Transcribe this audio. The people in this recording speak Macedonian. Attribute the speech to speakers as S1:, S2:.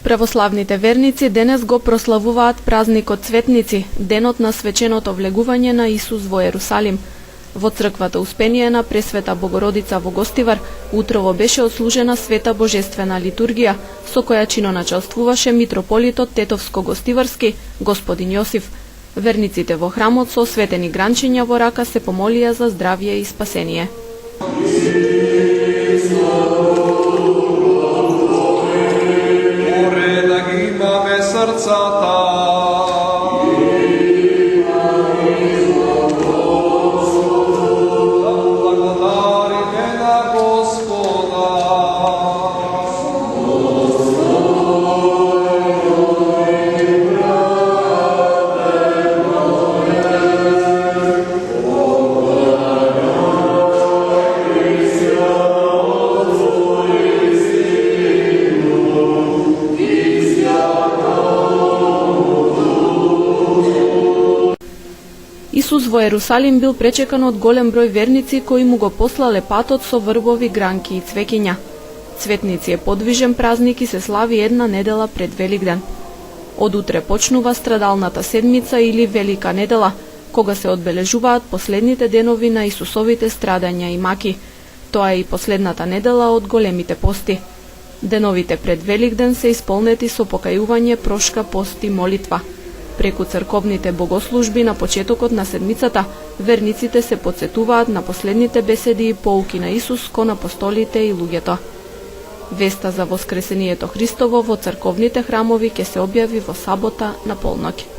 S1: Православните верници денес го прославуваат празникот Цветници, денот на свеченото влегување на Исус во Ерусалим. Во црквата Успение на Пресвета Богородица во Гостивар утрово беше отслужена света божествена литургија, со која чиноначалствуваше митрополитот Тетовско-Гостиварски, господин Јосиф. Верниците во храмот со осветени гранчиња во рака се помолија за здравје и спасение. Исус во Ерусалим бил пречекан од голем број верници кои му го послале патот со врбови, гранки и цвеќиња. Цветници е подвижен празник и се слави една недела пред Великден. Од утре почнува страдалната седмица или Велика недела, кога се одбележуваат последните денови на Исусовите страдања и маки. Тоа е и последната недела од големите пости. Деновите пред Великден се исполнети со покајување, прошка, пост и молитва. Преку црковните богослужби на почетокот на седмицата, верниците се потсетуваат на последните беседи и поуки на Исус кон апостолите и луѓето. Веста за воскресението Христово во црковните храмови ќе се објави во сабота на полноќ.